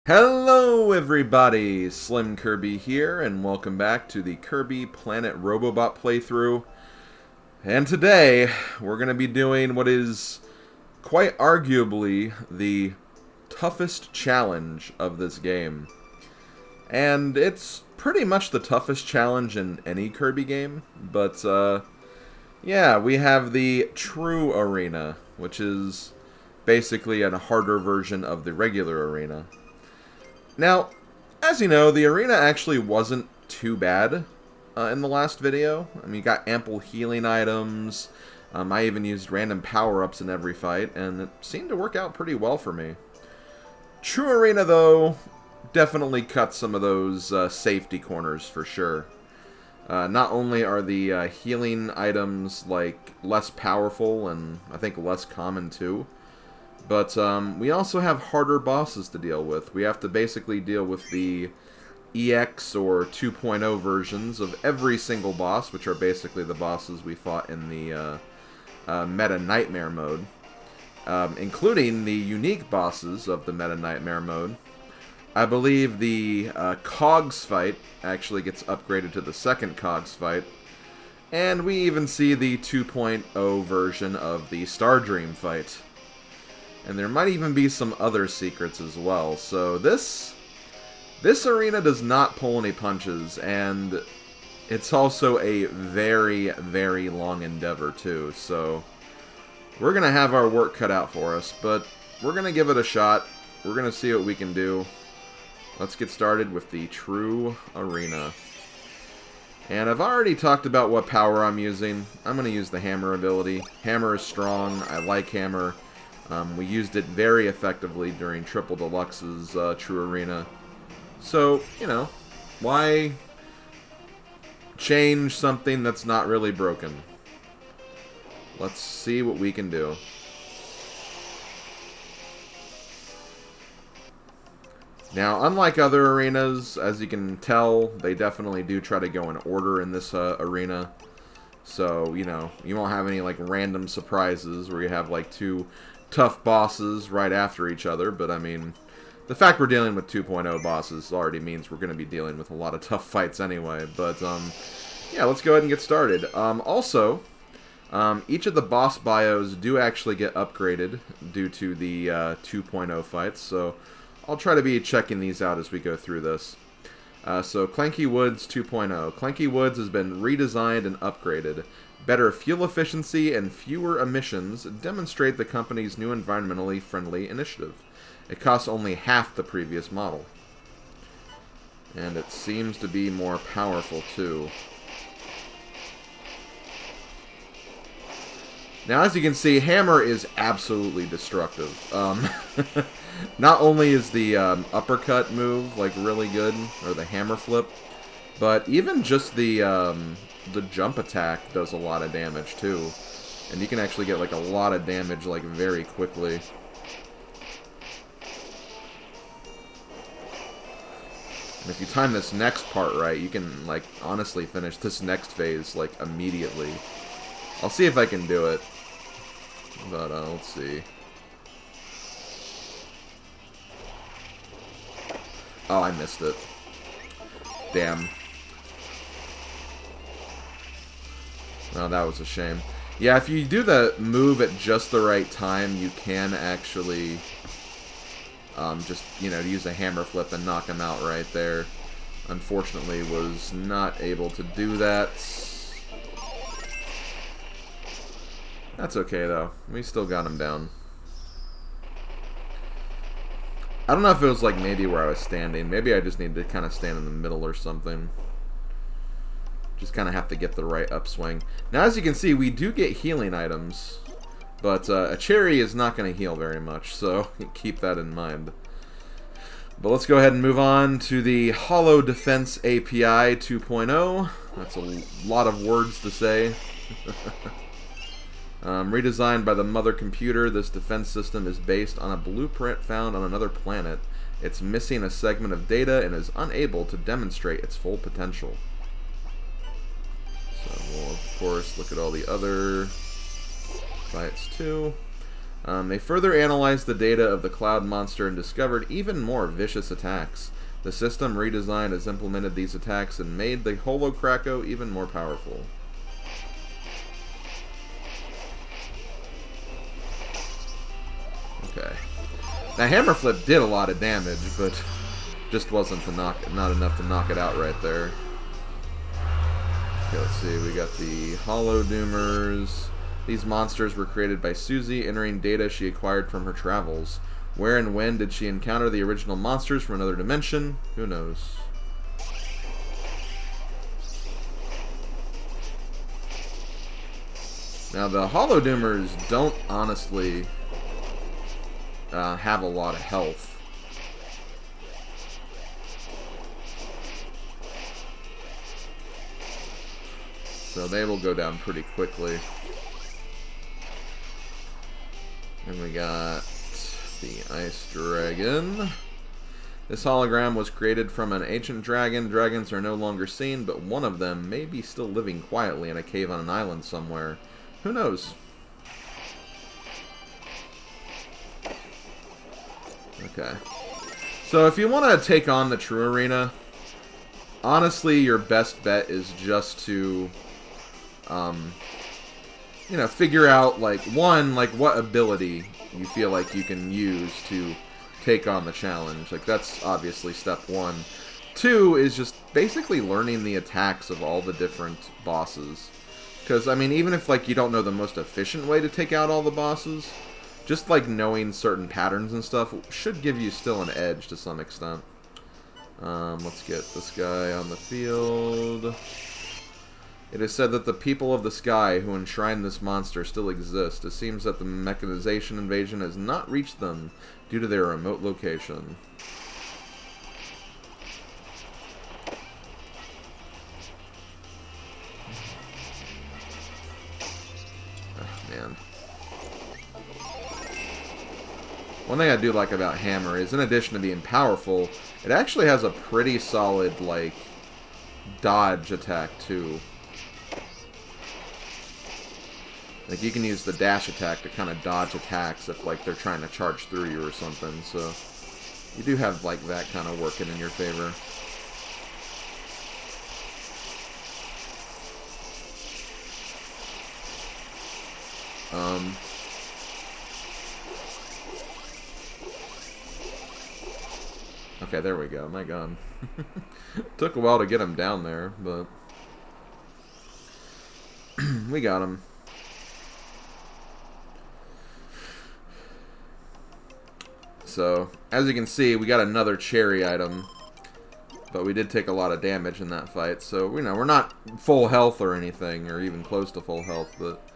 Hello everybody, SlimKirby here, and welcome back to the Kirby Planet Robobot playthrough. And today, we're going to be doing what is quite arguably the toughest challenge of this game. And it's pretty much the toughest challenge in any Kirby game, but yeah, we have the True Arena, which is basically a harder version of the regular arena. Now, as you know, the arena actually wasn't too bad in the last video. I mean, you got ample healing items. I even used random power-ups in every fight, and it seemed to work out pretty well for me. True Arena, though, definitely cut some of those safety corners for sure. Not only are the healing items like less powerful and I think less common too, but we also have harder bosses to deal with. We have to basically deal with the EX or 2.0 versions of every single boss, which are basically the bosses we fought in the Meta Nightmare mode, including the unique bosses of the Meta Nightmare mode. I believe the Cogs fight actually gets upgraded to the second Cogs fight, and we even see the 2.0 version of the Star Dream fight. And there might even be some other secrets as well. So this arena does not pull any punches, and it's also a very, very long endeavor too. So we're going to have our work cut out for us, but we're going to give it a shot. We're going to see what we can do. Let's get started with the True Arena. And I've already talked about what power I'm using. I'm going to use the Hammer ability. Hammer is strong. I like Hammer. We used it very effectively during Triple Deluxe's True Arena. So, you know, why change something that's not really broken? Let's see what we can do. Now, unlike other arenas, as you can tell, they definitely do try to go in order in this arena. So, you know, you won't have any, like, random surprises where you have, like, two tough bosses right after each other, but I mean, the fact we're dealing with 2.0 bosses already means we're going to be dealing with a lot of tough fights anyway, but yeah, let's go ahead and get started. Also, each of the boss bios do actually get upgraded due to the 2.0 fights, so I'll try to be checking these out as we go through this. So, Clanky Woods 2.0. Clanky Woods has been redesigned and upgraded. Better fuel efficiency and fewer emissions demonstrate the company's new environmentally friendly initiative. It costs only half the previous model. And it seems to be more powerful, too. Now, as you can see, Hammer is absolutely destructive. Not only is the uppercut move, like, really good, or the hammer flip, but even just the jump attack does a lot of damage, too. And you can actually get, like, a lot of damage, like, very quickly. And if you time this next part right, you can, like, honestly finish this next phase, like, immediately. I'll see if I can do it. But, let's see. Oh, I missed it. Damn. Oh, that was a shame. Yeah, if you do the move at just the right time, you can actually just, you know, use a hammer flip and knock him out right there. Unfortunately, was not able to do that. That's okay, though. We still got him down. I don't know if it was, like, maybe where I was standing. Maybe I just need to kind of stand in the middle or something. Just kind of have to get the right upswing. Now, as you can see, we do get healing items. But a cherry is not going to heal very much, so keep that in mind. But let's go ahead and move on to the Hollow Defense API 2.0. That's a lot of words to say. Redesigned by the mother computer, this defense system is based on a blueprint found on another planet. It's missing a segment of data and is unable to demonstrate its full potential. So we'll, of course, look at all the other fights too. They further analyzed the data of the cloud monster and discovered even more vicious attacks. The system redesign has implemented these attacks and made the Holocracko even more powerful. Okay. Now Hammer Flip did a lot of damage, but just wasn't not enough to knock it out right there. Okay, let's see. We got the Hollow Doomers. These monsters were created by Susie, entering data she acquired from her travels. Where and when did she encounter the original monsters from another dimension? Who knows? Now, the Hollow Doomers don't honestly have a lot of health. So they will go down pretty quickly. And we got the Ice Dragon. This hologram was created from an ancient dragon. Dragons are no longer seen, but one of them may be still living quietly in a cave on an island somewhere. Who knows? Okay. So if you want to take on the True Arena, honestly, your best bet is just to, you know, figure out, like, one, like, what ability you feel like you can use to take on the challenge. Like, that's obviously step one. Two is just basically learning the attacks of all the different bosses. Because, I mean, even if, like, you don't know the most efficient way to take out all the bosses, just, like, knowing certain patterns and stuff should give you still an edge to some extent. Let's get this guy on the field. It is said that the people of the sky who enshrined this monster still exist. It seems that the mechanization invasion has not reached them due to their remote location. Oh, man. One thing I do like about Hammer is, in addition to being powerful, it actually has a pretty solid, like, dodge attack, too. Like, you can use the dash attack to kind of dodge attacks if, like, they're trying to charge through you or something, so you do have, like, that kind of working in your favor. Okay, there we go. My God. Took a while to get him down there, but we got him. So, as you can see, we got another cherry item, but we did take a lot of damage in that fight. So, you know, we're not full health or anything, or even close to full health, but,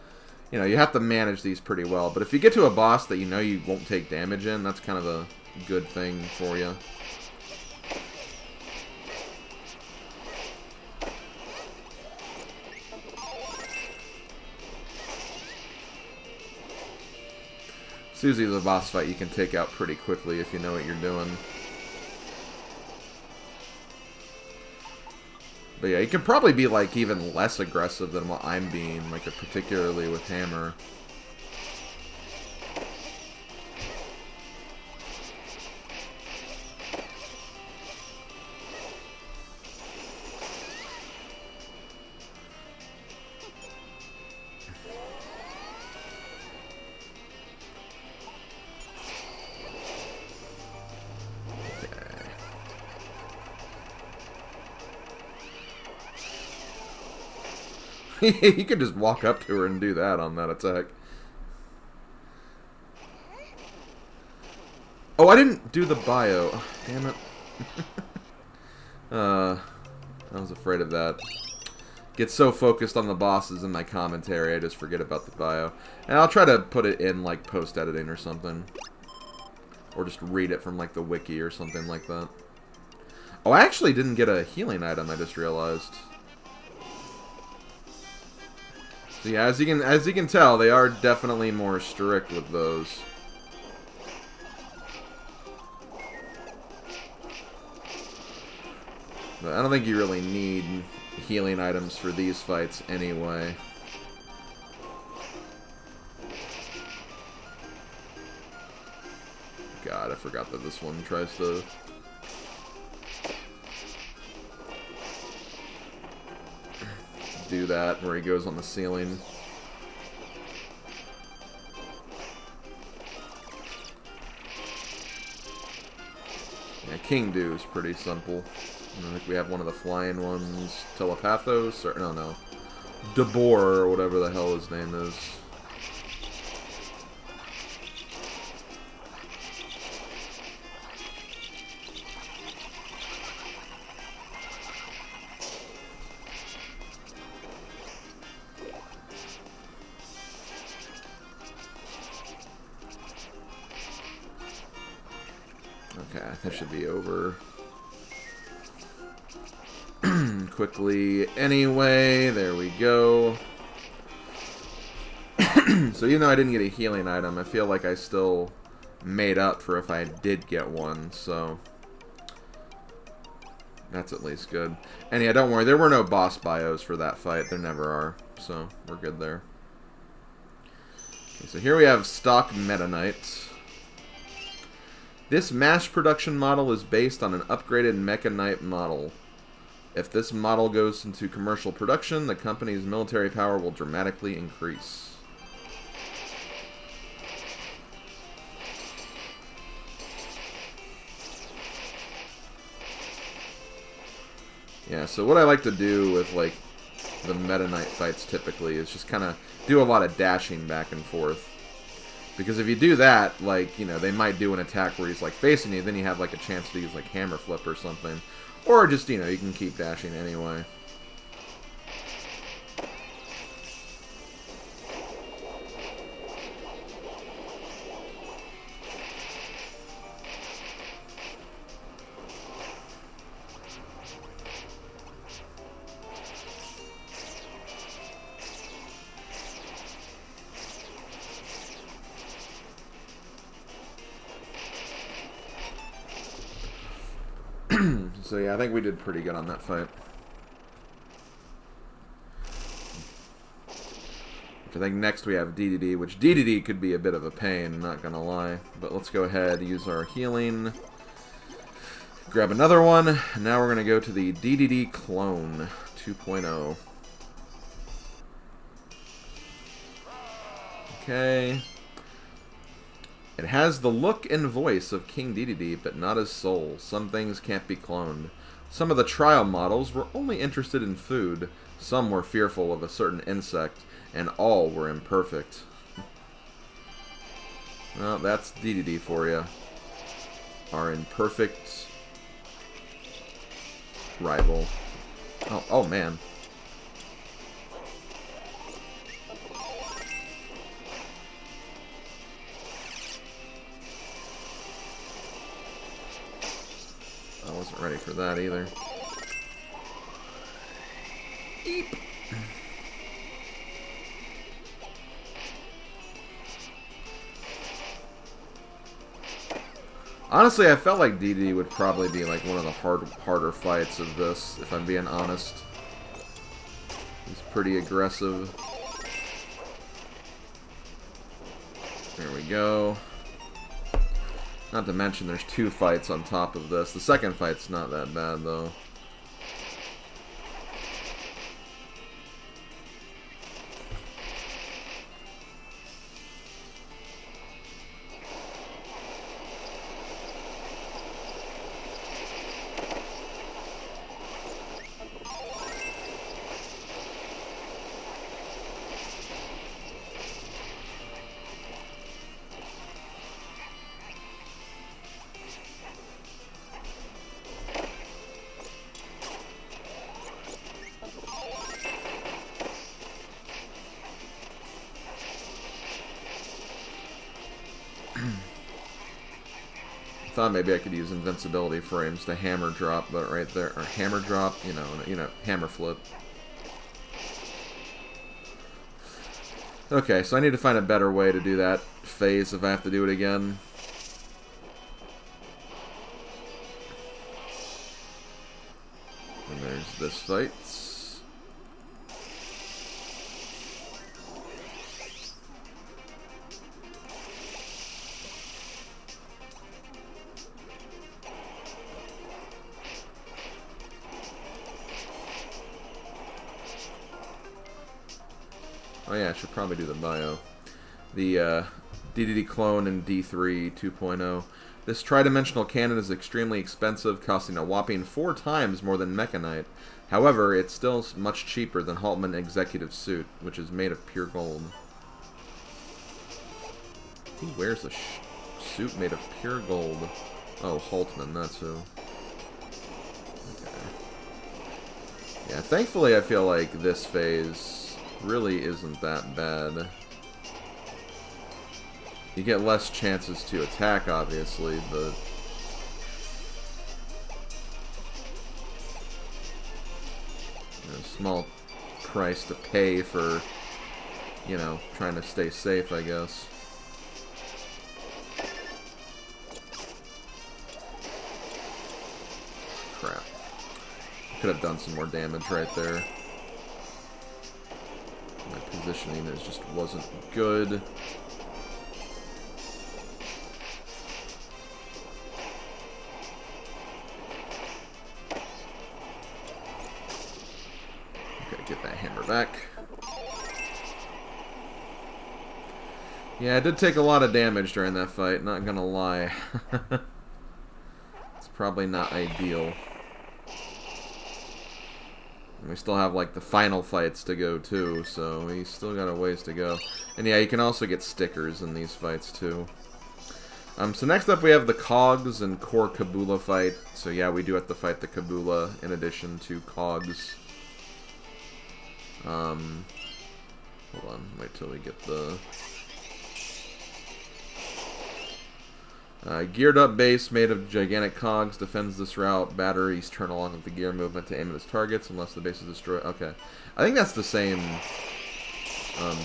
you know, you have to manage these pretty well. But if you get to a boss that you know you won't take damage in, that's kind of a good thing for you. Susie's a boss fight you can take out pretty quickly if you know what you're doing. But yeah, you can probably be, like, even less aggressive than what I'm being, like, particularly with Hammer. You could just walk up to her and do that on that attack. Oh, I didn't do the bio. Oh, damn it. I was afraid of that. Get so focused on the bosses in my commentary, I just forget about the bio. And I'll try to put it in, like, post-editing or something. Or just read it from, like, the wiki or something like that. Oh, I actually didn't get a healing item, I just realized. So yeah, as you can tell, they are definitely more strict with those. But I don't think you really need healing items for these fights anyway. this one tries to... do that, where he goes on the ceiling. Yeah, King Do is pretty simple. I think we have one of the flying ones, Telepathos, or no, Debor, or whatever the hell his name is. Okay, that should be over quickly anyway. There we go. So even though I didn't get a healing item, I feel like I still made up for if I did get one, so that's at least good. And yeah, don't worry, there were no boss bios for that fight. There never are, so we're good there. Okay, so here we have stock Meta Knight. This mass production model is based on an upgraded Mecha Knight model. If this model goes into commercial production, the company's military power will dramatically increase. Yeah, so what I like to do with, like, the Meta Knight fights typically is just kind of do a lot of dashing back and forth. Because if you do that, like, you know, they might do an attack where he's, like, facing you, then you have, like, a chance to use, like, Hammer Flip or something. Or just, you know, you can keep dashing anyway. So yeah, I think we did pretty good on that fight. I think next we have DDD, which DDD could be a bit of a pain, not gonna lie. But let's go ahead, use our healing. Grab another one, and now we're gonna go to the DDD Clone 2.0. Okay. It has the look and voice of King Dedede, but not his soul. Some things can't be cloned. Some of the trial models were only interested in food, some were fearful of a certain insect, and all were imperfect. Well, that's Dedede for you. Our imperfect rival. Oh man. I wasn't ready for that either. Eep. Honestly, I felt like DD would probably be like one of the harder fights of this, if I'm being honest. He's pretty aggressive. There we go. Not to mention there's 2 fights on top of this. The second fight's not that bad, though. Thought maybe I could use invincibility frames to hammer drop, but right there, or hammer drop, you know, hammer flip. Okay, so I need to find a better way to do that phase if I have to do it again. And there's this fight. Oh yeah, I should probably do the bio. The DDD clone in D3 2.0. This tridimensional cannon is extremely expensive, costing a whopping 4 times more than Mechanite. However, it's still much cheaper than Haltman Executive Suit, which is made of pure gold. Who wears a suit made of pure gold? Oh, Haltman, that's who. Okay. Yeah, thankfully I feel like this phase really isn't that bad. You get less chances to attack, obviously, but... small price to pay for, you know, trying to stay safe, I guess. Crap. Could have done some more damage right there. My positioning just wasn't good. Get that hammer back. Yeah, I did take a lot of damage during that fight, not gonna lie. It's probably not ideal. And we still have, like, the final fights to go, too, so we still got a ways to go. And yeah, you can also get stickers in these fights, too. So next up we have the Cogs and Core Kabula fight. So yeah, we do have to fight the Kabula in addition to Cogs. Hold on, wait till we get the geared up base made of gigantic cogs defends this route. Batteries turn along with the gear movement to aim at its targets unless the base is destroyed. Okay, I think that's the same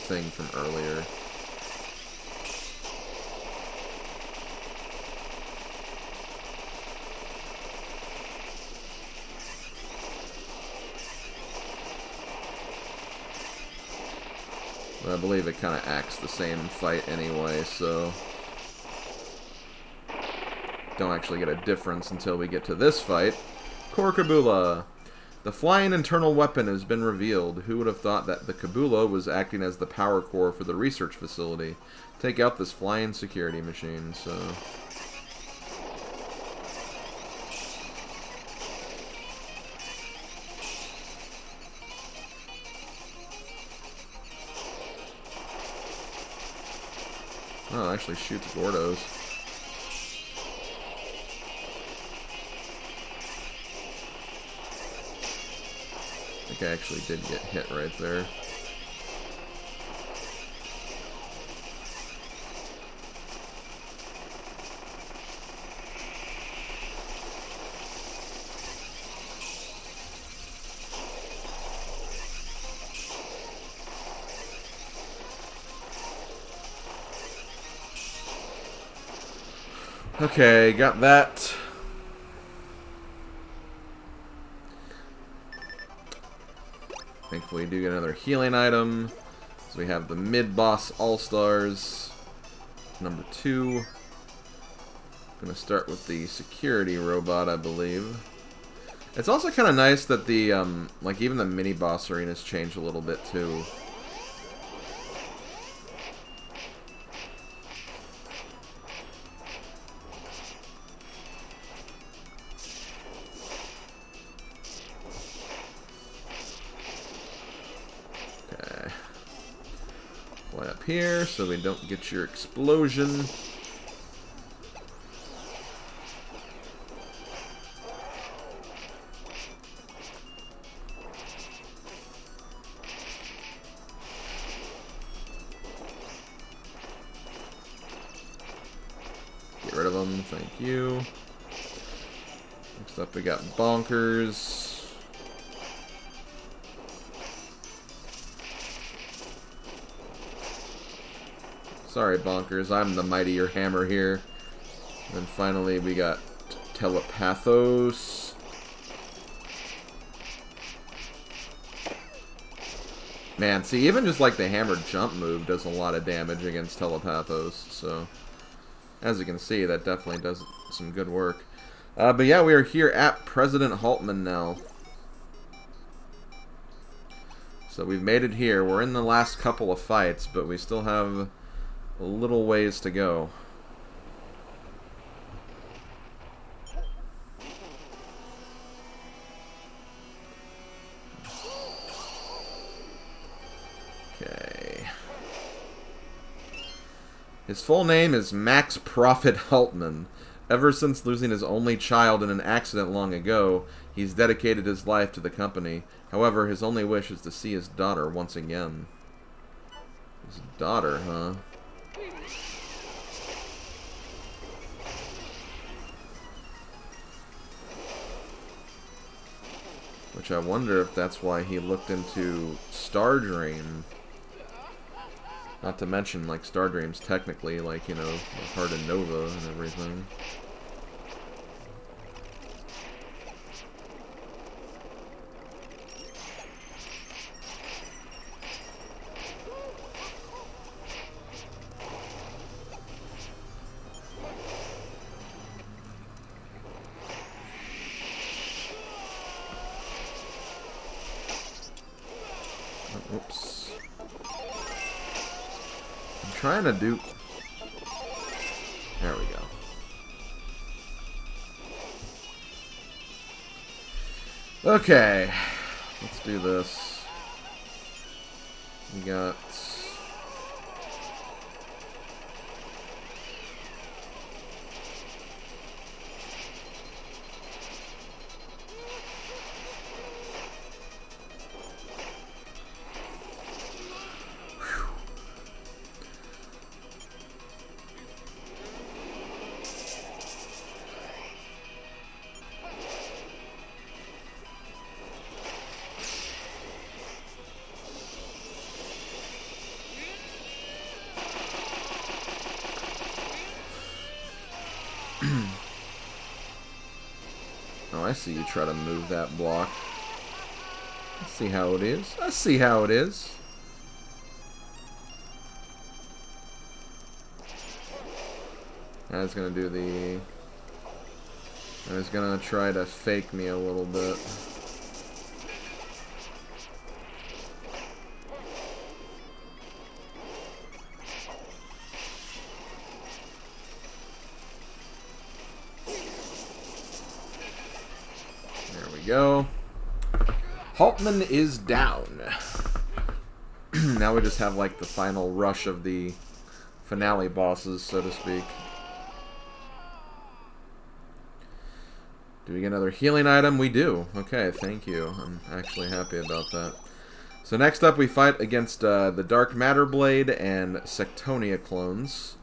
thing from earlier. I believe it kind of acts the same fight anyway, so don't actually get a difference until we get to this fight. Core Kabula. The flying internal weapon has been revealed. Who would have thought that the Kabula was acting as the power core for the research facility? Take out this flying security machine, so... Oh, it actually shoots Gordos. I think I actually did get hit right there. Okay, got that. Thankfully, we do get another healing item. So we have the mid-boss All-Stars, number 2. Gonna start with the security robot, I believe. It's also kind of nice that the, like, even the mini-boss arenas change a little bit, too. Up here so we don't get your explosion. Get rid of them, thank you. Next up we got Bonkers. Sorry, Bonkers, I'm the mightier hammer here. And then finally we got Telepathos. Man, see, even just like the hammer jump move does a lot of damage against Telepathos, so as you can see, that definitely does some good work. But yeah, we are here at President Haltman now. So we've made it here. We're in the last couple of fights, but we still have a little ways to go. Okay. His full name is Max Prophet Haltman. Ever since losing his only child in an accident long ago, he's dedicated his life to the company. However, his only wish is to see his daughter once again. His daughter, huh? Which I wonder if that's why he looked into Stardream. Not to mention, like, Stardream's technically, like, you know, Heart of Nova and everything. Oops. I'm trying to do... There we go. Okay. Let's do this. We got... Oh, I see you try to move that block. I see how it is. I see how it is. I was gonna do the... I was gonna try to fake me a little bit. Go. Haltman is down. Now we just have like the final rush of the finale bosses, so to speak. Do we get another healing item? We do. Okay, thank you. I'm actually happy about that. So next up we fight against the Dark Matter Blade and Sectonia clones.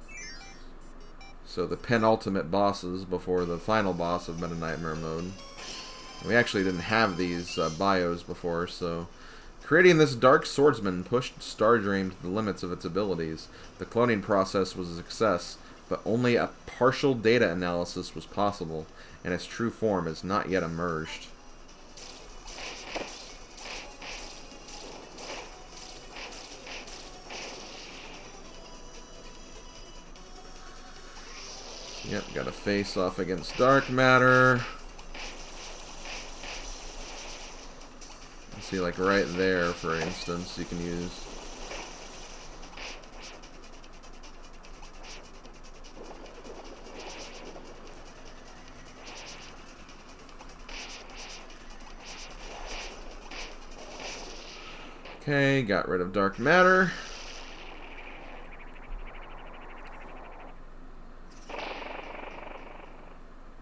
So the penultimate bosses before the final boss of Meta Nightmare mode. We actually didn't have these bios before, so... Creating this Dark Swordsman pushed Stardream to the limits of its abilities. The cloning process was a success, but only a partial data analysis was possible, and its true form has not yet emerged. Yep, got a face off against Dark Matter. See, like right there, for instance, you can use. Okay, got rid of Dark Matter.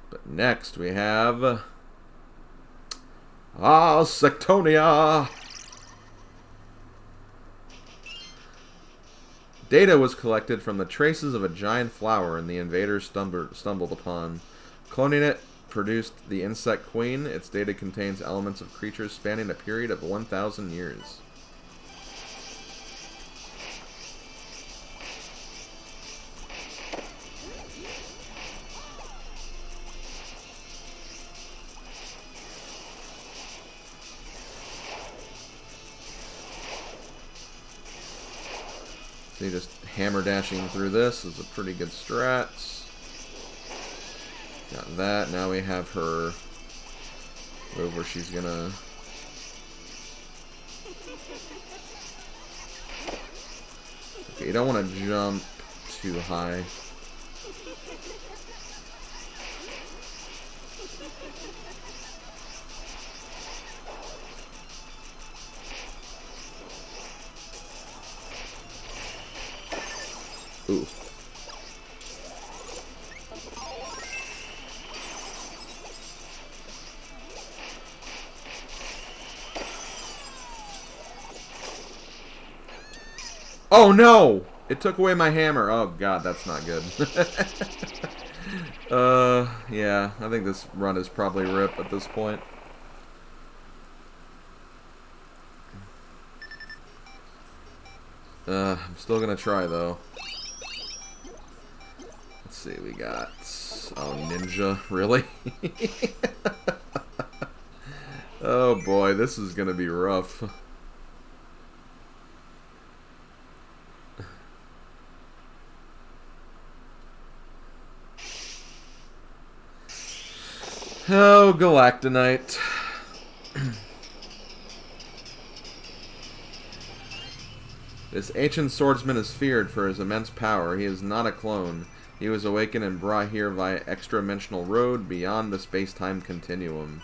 But next we have... Sectonia! Data was collected from the traces of a giant flower and the invaders stumbled upon. Cloning it produced the Insect Queen. Its data contains elements of creatures spanning a period of 1,000 years. See, just hammer dashing through this is a pretty good strat. Got that. Now we have her move where she's gonna Okay, you don't want to jump too high. Ooh. Oh no! It took away my hammer. Oh god, that's not good. Yeah, I think this run is probably rip at this point. I'm still gonna try though. Let's see, we got... Oh, ninja, really? Oh boy, this is gonna be rough. Oh, Galactonite. This ancient swordsman is feared for his immense power. He is not a clone. He was awakened and brought here via extra-dimensional road beyond the space-time continuum.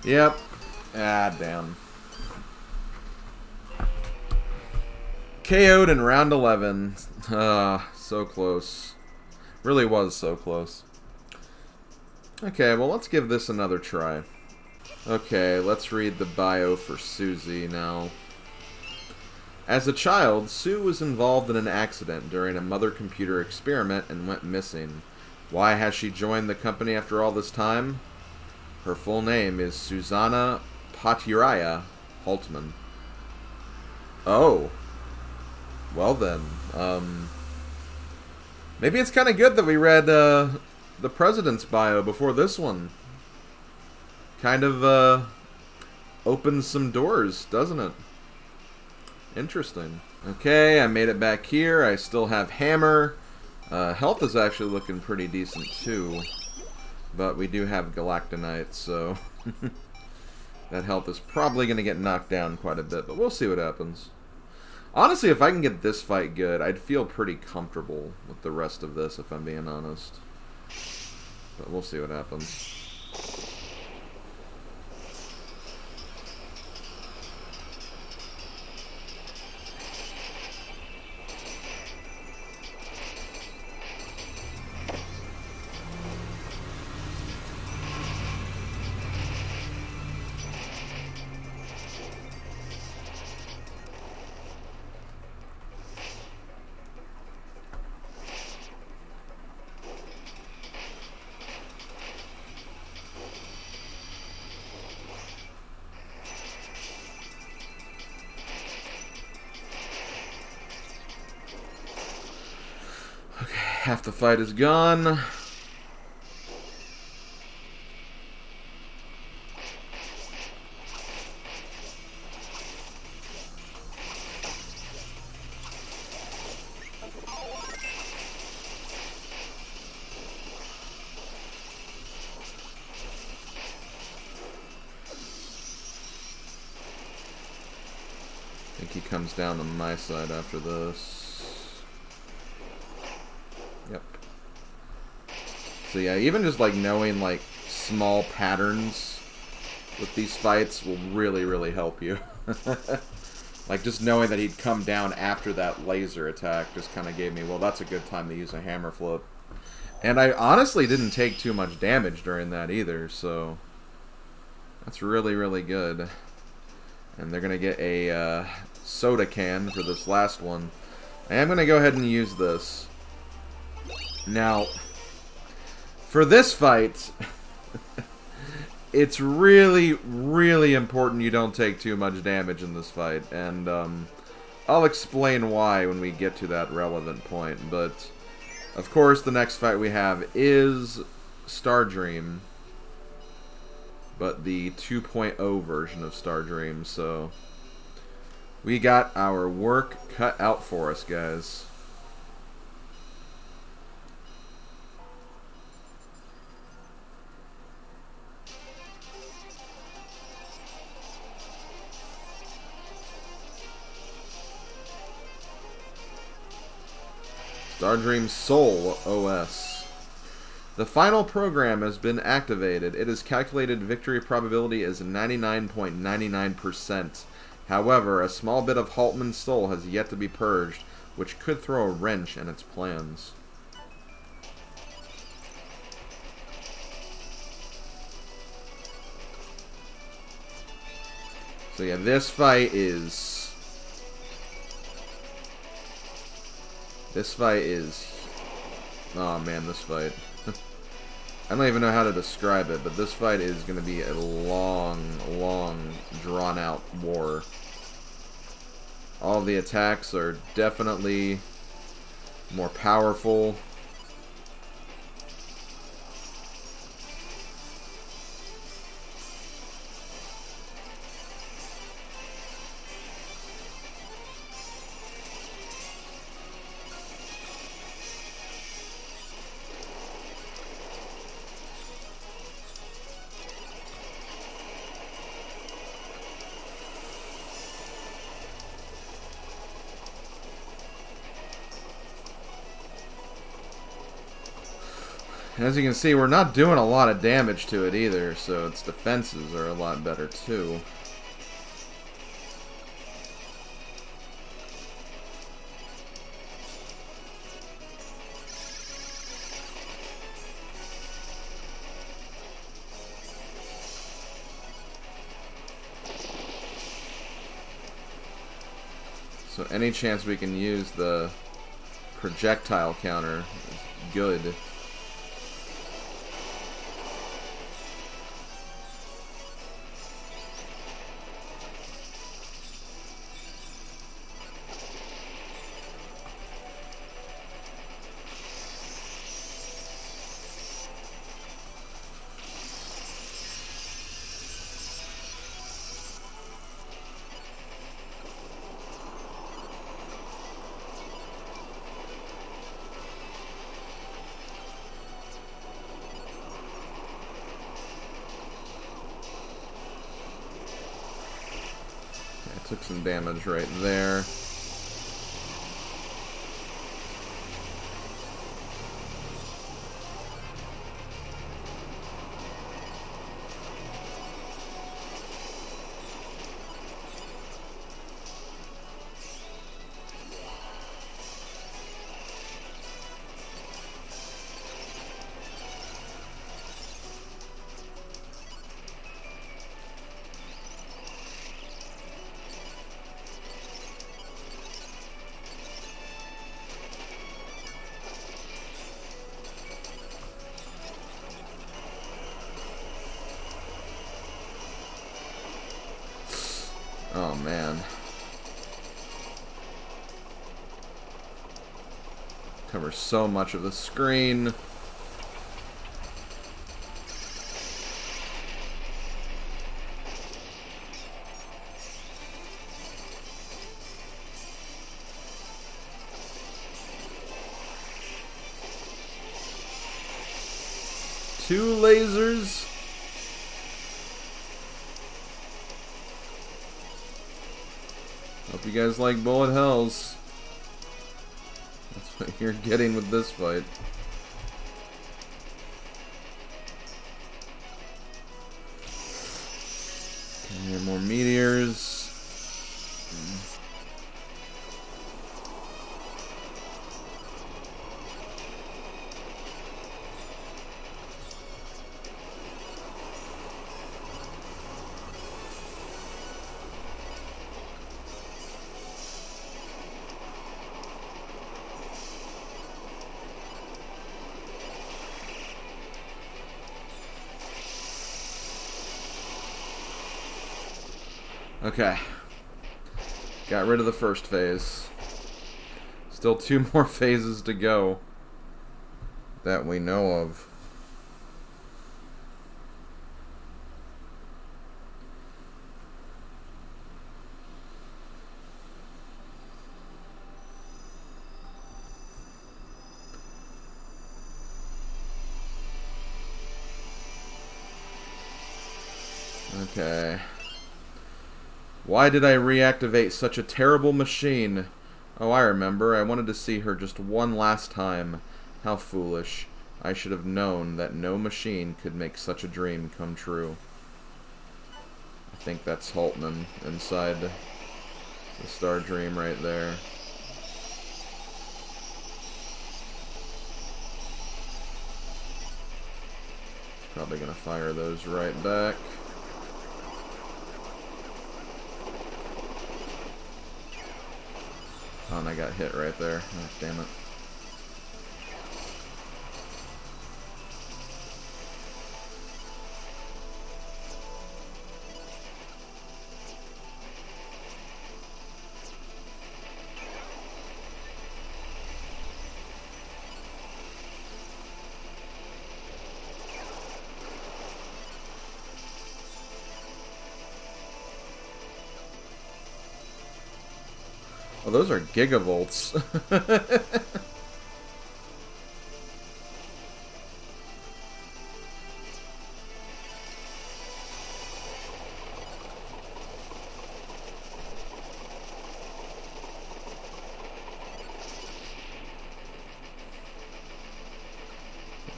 Yep. Ah, damn. KO'd in round 11. So close. Really was so close. Okay, well, let's give this another try. Okay, let's read the bio for Susie now. As a child, Sue was involved in an accident during a mother-computer experiment and went missing. Why has she joined the company after all this time? Her full name is Susanna Patiraya Holtman. Oh. Well then. Maybe it's kind of good that we read the president's bio before this one. Kind of opens some doors, doesn't it? Interesting. Okay, I made it back here. I still have hammer. Health is actually looking pretty decent too. But we do have Galactonite, so that health is probably going to get knocked down quite a bit, but we'll see what happens. Honestly, if I can get this fight good, I'd feel pretty comfortable with the rest of this, if I'm being honest. But we'll see what happens. Half the fight is gone. I think he comes down on my side after this. Yep. So yeah, even just like knowing like small patterns with these fights will really, really help you. Like, just knowing that he'd come down after that laser attack just kind of gave me, well, that's a good time to use a hammer flip. And I honestly didn't take too much damage during that either, so that's really, really good. And they're going to get a soda can for this last one. I am going to go ahead and use this. Now, for this fight, it's really, really important you don't take too much damage in this fight. And I'll explain why when we get to that relevant point. But, of course, the next fight we have is Star Dream. But the 2.0 version of Star Dream, so we got our work cut out for us, guys. Star Dream Soul OS. The final program has been activated. It is calculated victory probability is 99.99%. However, a small bit of Haltman's soul has yet to be purged, which could throw a wrench in its plans. So yeah, this fight is... Oh man, this fight. I don't even know how to describe it, but this fight is going to be a long, long, drawn-out war. All of the attacks are definitely more powerful. As you can see, we're not doing a lot of damage to it either, so its defenses are a lot better too. So any chance we can use the projectile counter is good. Took some damage right there. Oh man. Covers so much of the screen. Two lasers. Hope you guys like bullet hells. That's what you're getting with this fight. Here, more meteors. Okay. Got rid of the first phase. Still 2 more phases to go that we know of. Okay. Why did I reactivate such a terrible machine? Oh, I remember. I wanted to see her just one last time. How foolish. I should have known that no machine could make such a dream come true. I think that's Haltman inside the Star Dream right there. Probably gonna fire those right back. Oh, and I got hit right there. Oh, damn it. Oh, those are gigavolts.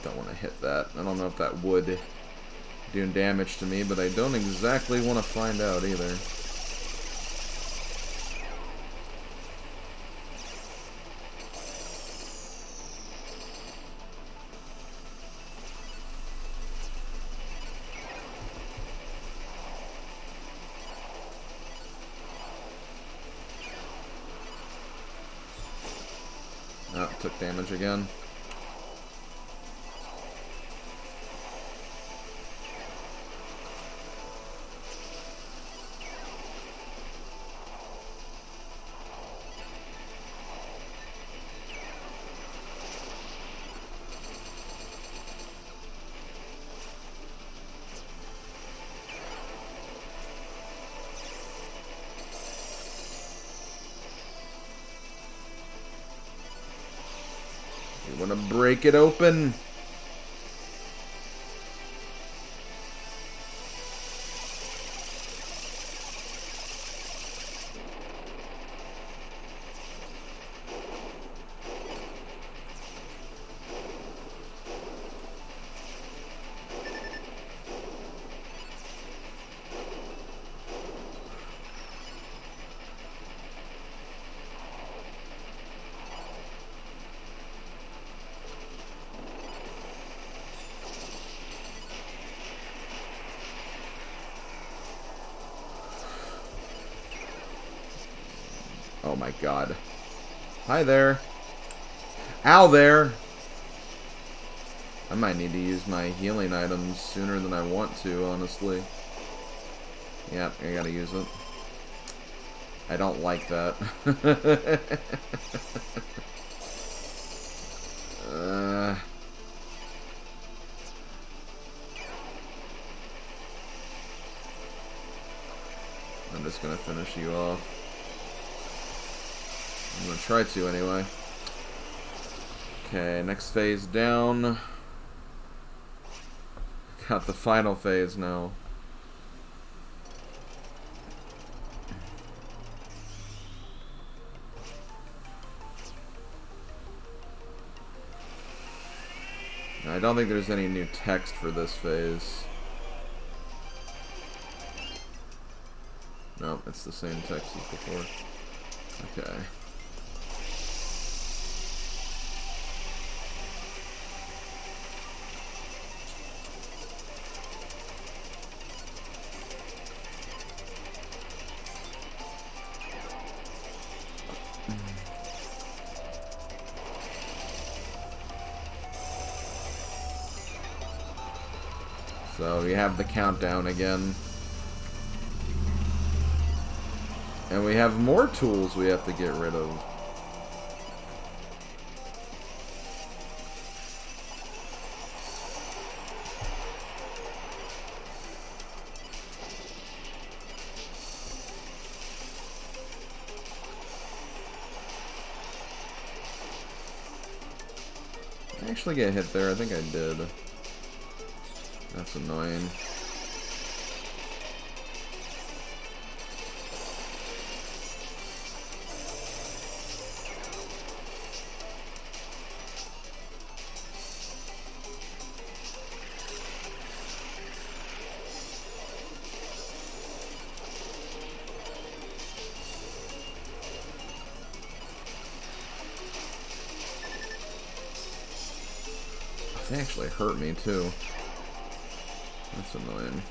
Don't want to hit that. I don't know if that would do damage to me, but I don't exactly want to find out either. Oh, took damage again. You want to break it open? Oh my god. Hi there. Ow there! I might need to use my healing items sooner than I want to, honestly. Yep, I gotta use it. I don't like that. I'm just gonna finish you off. I'm gonna try to anyway. Okay, next phase down. Got the final phase now. I don't think there's any new text for this phase. No, it's the same text as before. Okay. So we have the countdown again. And we have more tools we have to get rid of. Did I actually get hit there? I think I did. That's annoying. They actually hurt me too. That's annoying.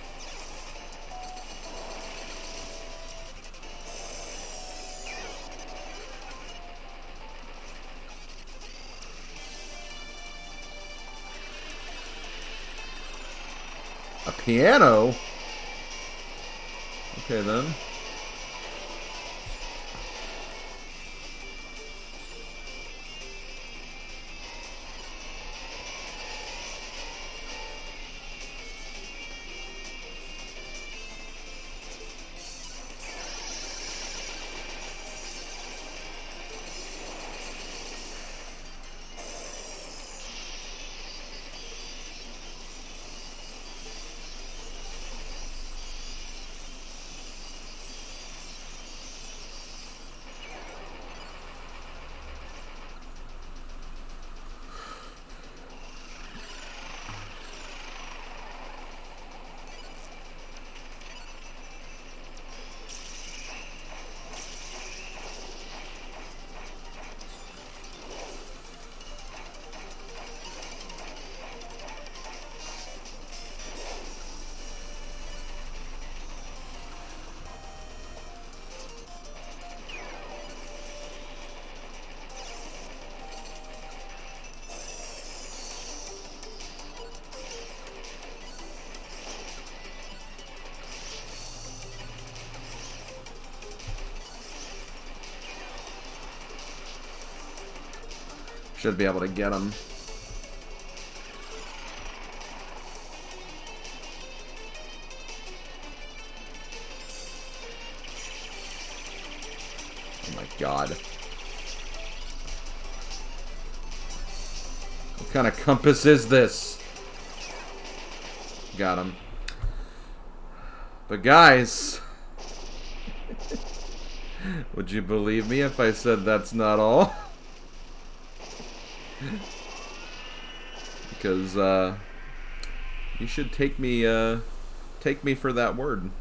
A piano? Okay then. Should be able to get him. Oh my god. What kind of compass is this? Got him. But guys, would you believe me if I said that's not all? Because you should take me for that word.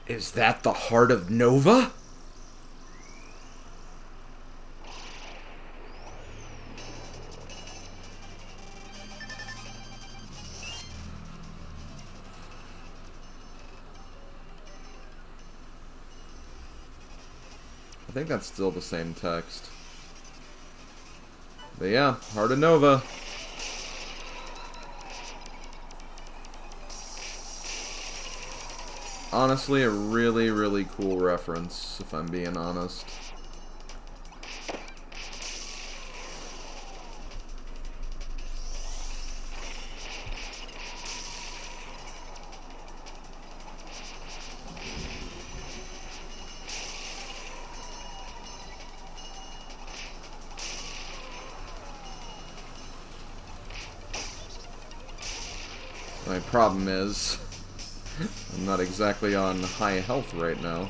Is that the heart of Nova? I think that's still the same text. But yeah, heart of Nova. honestly a really, really cool reference, if I'm being honest. My problem is, I'm not exactly on high health right now.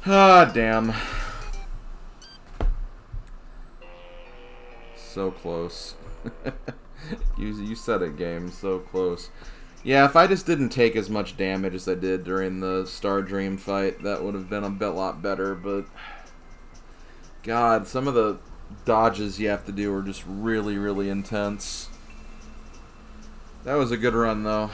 Ah, damn. So close. You said it, game. So close. Yeah, if I just didn't take as much damage as I did during the Star Dream fight, that would have been a bit lot better, but... God, some of the dodges you have to do are just really, really intense. That was a good run, though.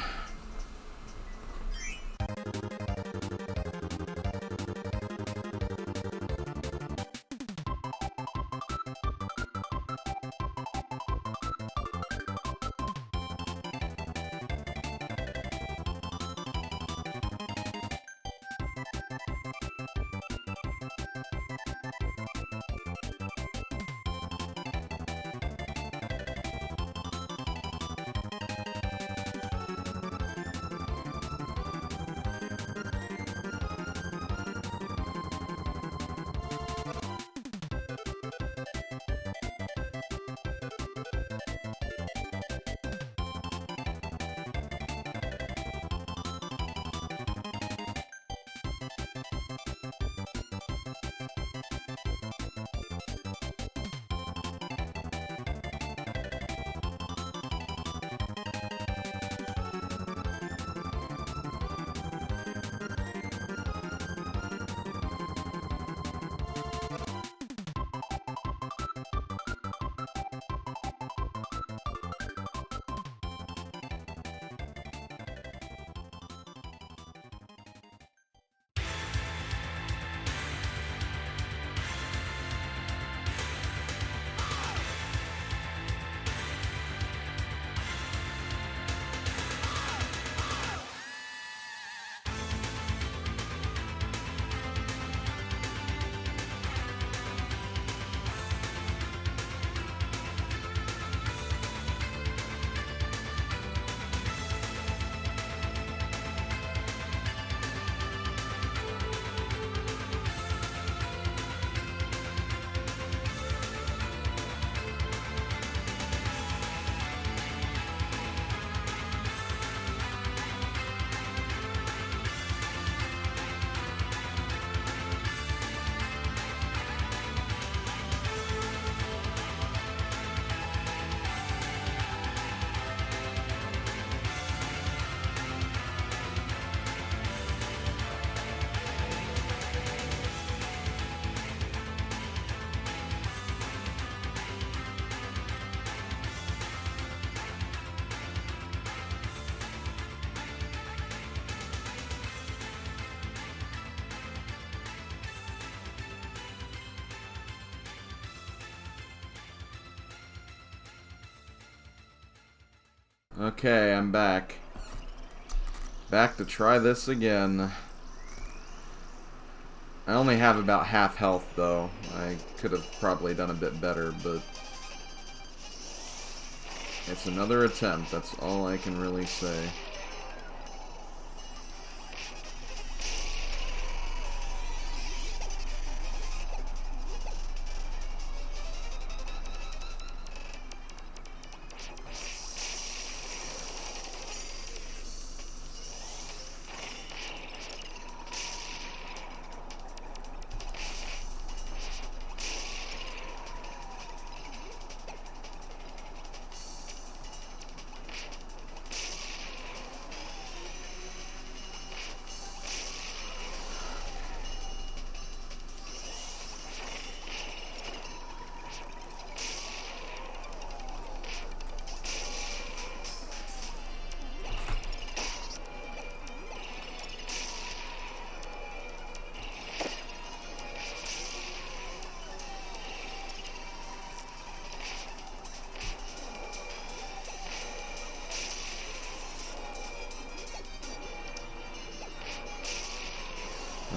Okay, I'm back. Back to try this again. I only have about half health, though. I could have probably done a bit better, but... it's another attempt, that's all I can really say.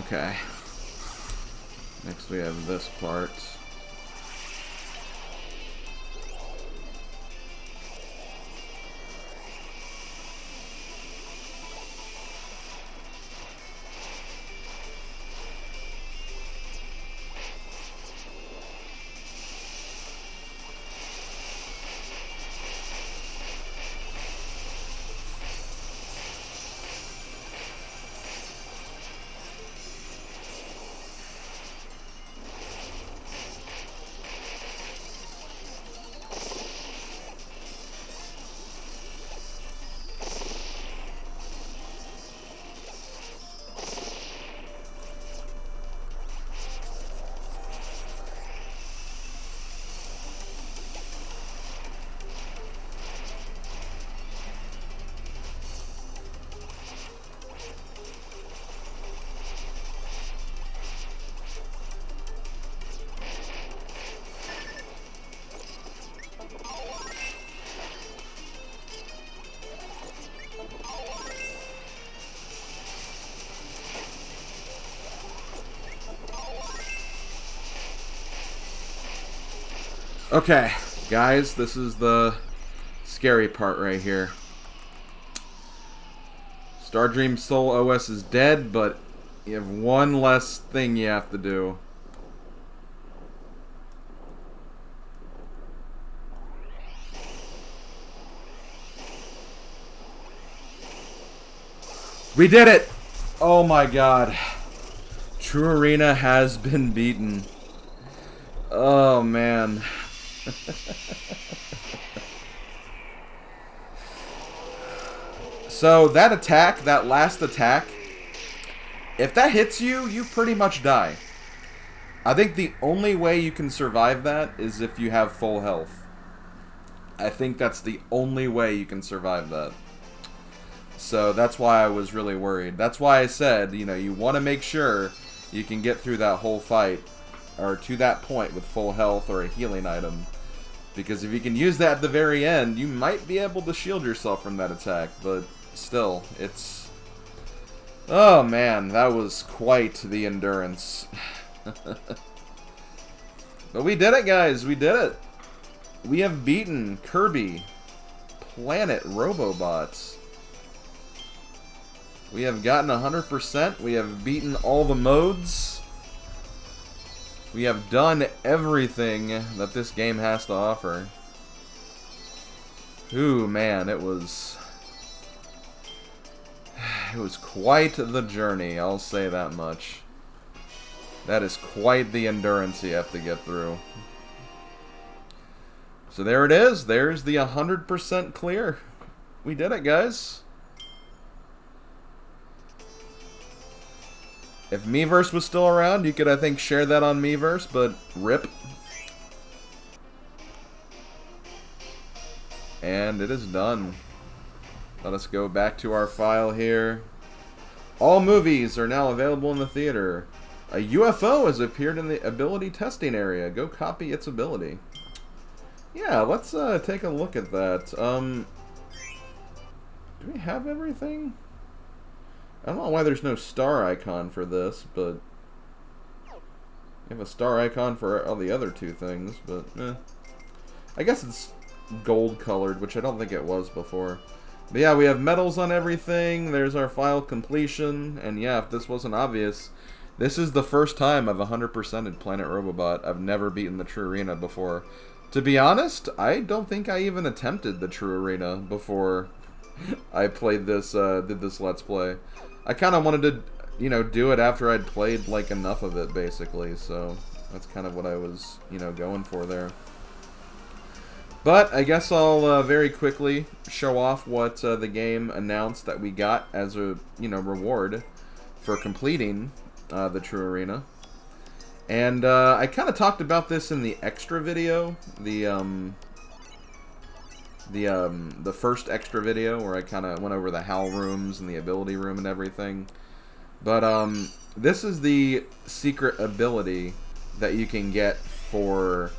Okay. Next we have this part. Okay, guys, this is the scary part right here. Stardream Soul OS is dead, but you have one less thing you have to do. We did it! Oh my god. True Arena has been beaten. Oh man. So that attack, that last attack, if that hits you, you pretty much die. I think the only way you can survive that is if you have full health. I think that's the only way you can survive that. So that's why I was really worried. That's why I said, you know, you want to make sure you can get through that whole fight, or to that point with full health or a healing item. Because if you can use that at the very end, you might be able to shield yourself from that attack. But still, it's... Oh man, that was quite the endurance. But we did it, guys. We did it. We have beaten Kirby, Planet Robobot. We have gotten 100%. We have beaten all the modes. We have done everything that this game has to offer. Ooh, man, it was quite the journey, I'll say that much. That is quite the endurance you have to get through. So there it is. There's the 100% clear. We did it, guys. If Miiverse was still around, you could, I think, share that on Miiverse, but rip. And it is done. Let us go back to our file here. All movies are now available in the theater. A UFO has appeared in the ability testing area. Go copy its ability. Yeah, let's take a look at that. Do we have everything? I don't know why there's no star icon for this, but you have a star icon for all the other two things, but I guess it's gold colored, which I don't think it was before. But yeah, we have medals on everything. There's our file completion, and yeah, if this wasn't obvious, this is the first time I've 100%ed Planet Robobot. I've never beaten the True Arena before. To be honest, I don't think I even attempted the True Arena before I played this, did this Let's Play. I kind of wanted to, you know, do it after I'd played, like, enough of it, basically, so that's kind of what I was, you know, going for there. But I guess I'll very quickly show off what the game announced that we got as a, you know, reward for completing the True Arena. And I kind of talked about this in the extra video, the first extra video where I kind of went over the HAL rooms and the ability room and everything. But this is the secret ability that you can get for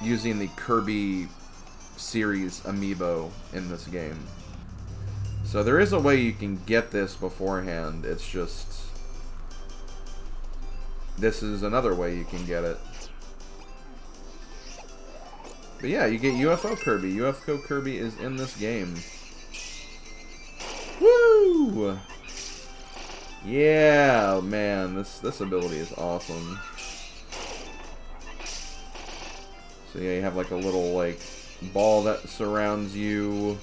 using the Kirby series amiibo in this game. So there is a way you can get this beforehand. It's just... this is another way you can get it. But yeah, you get UFO Kirby. UFO Kirby is in this game. Woo! Yeah, man, this ability is awesome. So yeah, you have like a little like ball that surrounds you.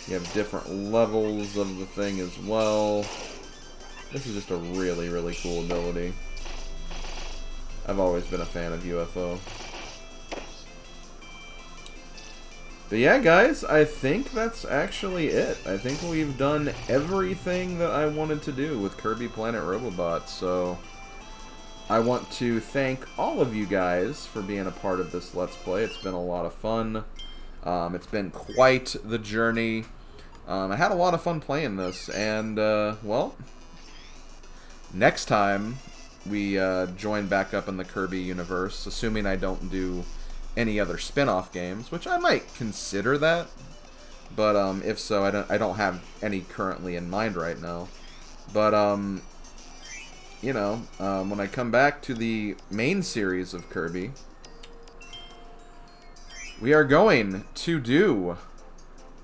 You have different levels of the thing as well. This is just a really, really cool ability. I've always been a fan of UFO. But yeah, guys, I think that's actually it. I think we've done everything that I wanted to do with Kirby Planet Robobot. So I want to thank all of you guys for being a part of this Let's Play. It's been a lot of fun. It's been quite the journey. I had a lot of fun playing this, and, well, next time we join back up in the Kirby universe, assuming I don't do any other spin-off games, which I might consider that, but if so, I don't have any currently in mind right now. But, you know, when I come back to the main series of Kirby, we are going to do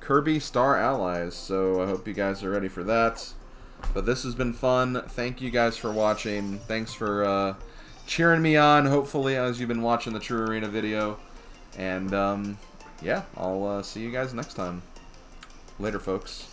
Kirby Star Allies, so I hope you guys are ready for that. But this has been fun. Thank you guys for watching. Thanks for cheering me on, hopefully, as you've been watching the True Arena video. And, yeah, I'll see you guys next time. Later, folks.